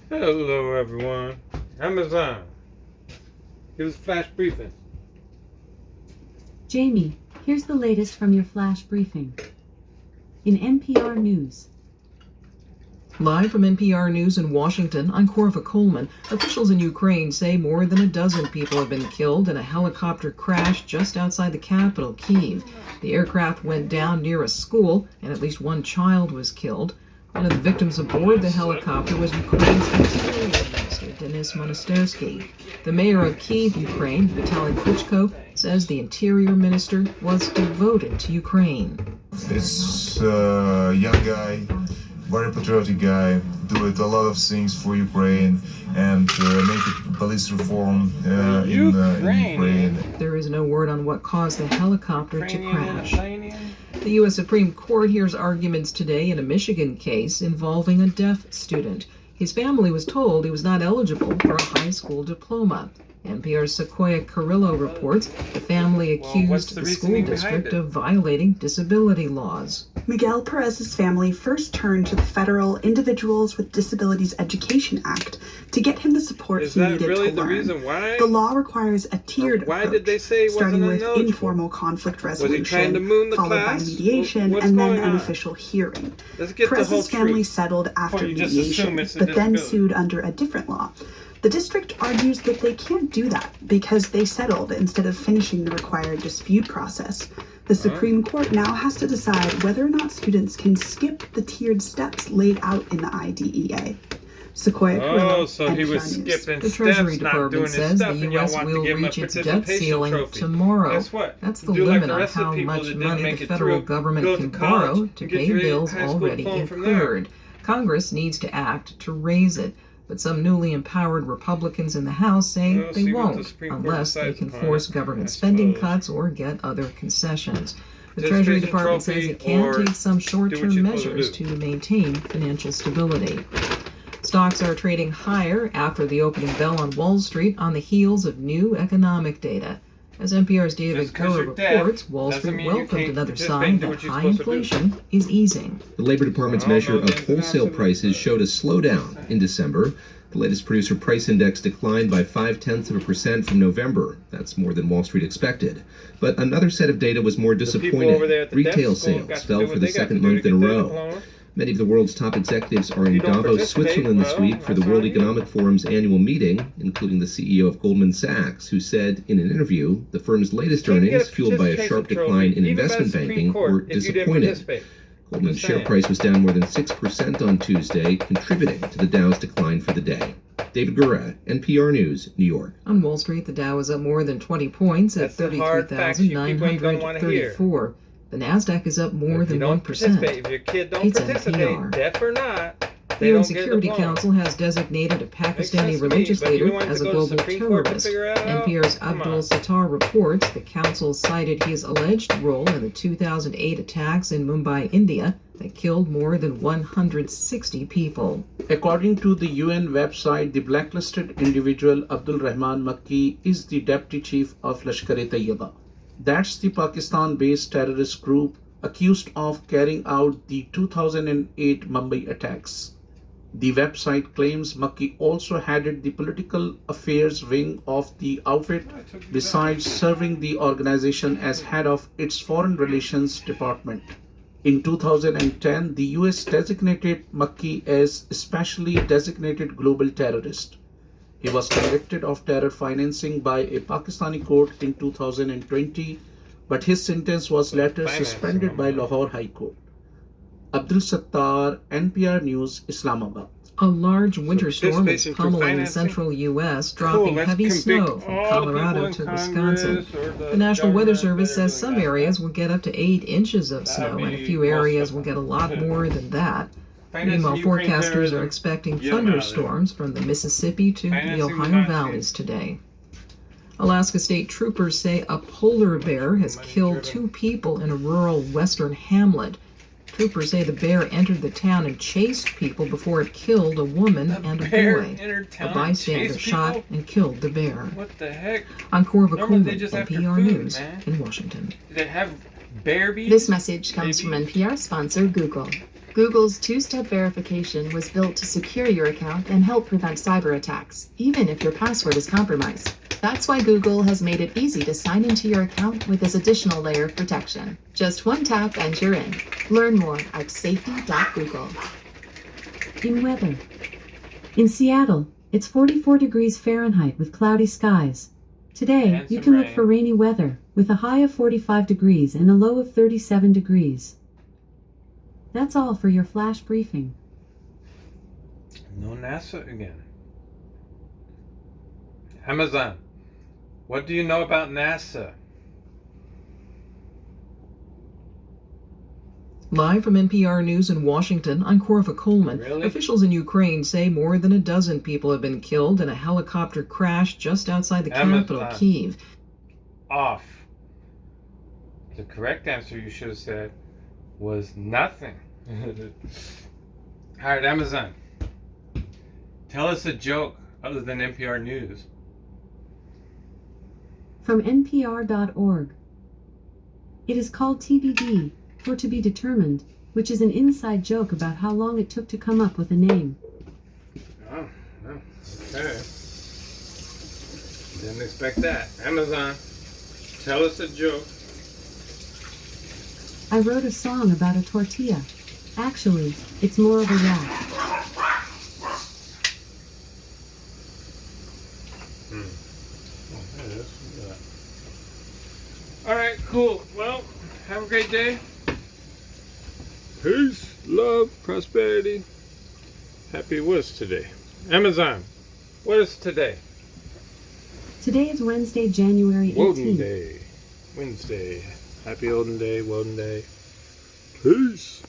Hello, everyone. Amazon. Give us a flash briefing. Jamie, here's the latest from your flash briefing. In NPR News. Live from NPR News in Washington, I'm Corva Coleman. Officials in Ukraine say more than a dozen people have been killed in a helicopter crash just outside the capital, Kyiv. The aircraft went down near a school, and at least one child was killed. One of the victims aboard the helicopter was Ukraine's Interior Minister, Denis Monastersky. The mayor of Kyiv, Ukraine, Vitaly Klitschko, says the Interior Minister was devoted to Ukraine. It's a young guy, very patriotic guy, doing a lot of things for Ukraine and make police reform in Ukraine. There is no word on what caused the helicopter to crash. The U.S. Supreme Court hears arguments today in a Michigan case involving a deaf student. His family was told he was not eligible for a high school diploma. NPR's Sequoia Carrillo reports the family accused the school district of violating disability laws. Miguel Perez's family first turned to the federal Individuals with Disabilities Education Act to get him the support he needed really to learn. Reason why? The law requires a tiered approach, did they say he starting with ineligible? informal conflict Was he trying resolution, to moon the followed class? by mediation, What's and then going an on? official hearing. Let's get the whole Perez's family truth. settled after you just assume mediation, it's a but then disability. sued under a different law. The district argues that they can't do that because they settled instead of finishing the required dispute process. The Supreme Court now has to decide whether or not students can skip the tiered steps laid out in the IDEA. Sequoia Carrillo, so he was NPR News. skipping The Treasury steps, not Department doing his says stuff, the and y'all U.S. want to will give him a reach its debt participation ceiling trophy. tomorrow. Guess what? That's the Do like limit the on rest of how the people much that didn't money make the it federal through. government Go can to college borrow and to get pay your bills high school already diploma from there. incurred. Congress needs to act to raise it, but some newly empowered Republicans in the House say We'll they see what the won't Supreme Court unless they decides can upon force it, government I spending suppose. cuts or get other concessions. The Just Treasury raise a Department says trophy it can or take some do what short-term you're supposed to measures do. to maintain financial stability. Stocks are trading higher after the opening bell on Wall Street on the heels of new economic data. As NPR's David Just 'cause Kerr you're deaf reports, Wall doesn't Street mean you welcomed can't another participate sign and do that what you're high supposed to do. inflation is easing. The Labor Department's I don't measure know of the ins and outs wholesale of it. prices showed a slowdown in December. The latest producer price index declined by 0.5% from November. That's more than Wall Street expected. But another set of data was more People disappointing. over there at the Retail deaf school got sales to fell do for what the they got to second do to month in a get their row. diploma. Many of the world's top executives are in you don't Davos, participate, Switzerland this well, week for the that's World on you. Economic Forum's annual meeting, including the CEO of Goldman Sachs, who said in an interview the firm's latest You can get earnings, a fueled by a participation sharp trophy, decline in even by the investment Supreme banking, Court, were if you didn't disappointing. participate. Goldman's Just share saying. price was down more than 6% on Tuesday, contributing to the Dow's decline for the day. David Gura, NPR News, New York. On Wall Street, the Dow is up more than 20 points at That's the hard facts you people ain't gonna wanna hear. 33,934. The Nasdaq is up more If you than don't 1%. participate, if your kid don't It's participate, NPR. deaf or not, The they UN don't get a Security diploma. Council has designated a Makes Pakistani sense to me, religious but you leader want it as to a go to global Supreme Court to terrorist. figure it out? NPR's Come Abdul on. Sattar reports the council cited his alleged role in the 2008 attacks in Mumbai, India, that killed more than 160 people. According to the UN website, the blacklisted individual Abdul Rahman Makki is the deputy chief of Lashkar-e-Taiba. That's the Pakistan-based terrorist group accused of carrying out the 2008 Mumbai attacks. The website claims Makki also headed the political affairs wing of the outfit, besides serving the organization as head of its foreign relations department. In 2010, the US designated Makki as specially designated global terrorist. He was convicted of terror financing by a Pakistani court in 2020, but his sentence was later suspended by Lahore High Court. Abdul Sattar, NPR News, Islamabad. A large winter storm is participation through pummeling the financing? central U.S., dropping let's heavy convict snow from all the Colorado people in to Congress Wisconsin. or The National Weather government Service that are says doing some that. areas will get up to 8 inches of That'd snow, and a be few most areas of will them. get a lot more than that. Financing Meanwhile, Ukraine forecasters terrorism. are expecting Get 'em out of there. thunderstorms from the Mississippi to the Financing the Ohio Nazis. valleys today. Alaska state troopers say a polar bear has killed 2 people in a rural western hamlet. Troopers say the bear entered the town and chased people before it killed a woman and a bear boy. entered town A and bystander chased shot people? and killed the bear. What the heck? I'm Corva Normally Coleman, they just after NPR food, News man. in Washington. Do they have bear bees? This message comes from Maybe. NPR sponsor Google. Google's two-step verification was built to secure your account and help prevent cyber attacks, even if your password is compromised. That's why Google has made it easy to sign into your account with this additional layer of protection. Just one tap and you're in. Learn more at safety.google. In weather. In Seattle, it's 44 degrees Fahrenheit with cloudy skies. Today, And you some can look rain. for rainy weather, with a high of 45 degrees and a low of 37 degrees. That's all for your flash briefing. No NASA again. Amazon. What do you know about NASA? Live from NPR News in Washington, I'm Corva Coleman. Really? Officials in Ukraine say more than a dozen people have been killed in a helicopter crash just outside the capital, Amazon. Kyiv. Off. The correct answer you should have said was nothing. Alright, Amazon. Tell us a joke other than NPR News. From NPR.org. It is called TBD, for to be determined, which is an inside joke about how long it took to come up with a name. Oh, okay. Didn't expect that. Amazon, tell us a joke. I wrote a song about a tortilla. Actually, it's more of a rap. Alright, cool. Well, have a great day. Peace, love, prosperity. Happy what is today? Amazon, what is today? Today is Wednesday, January 18th. Woden Day. Wednesday. Happy Olden Day, Woden Day. Peace.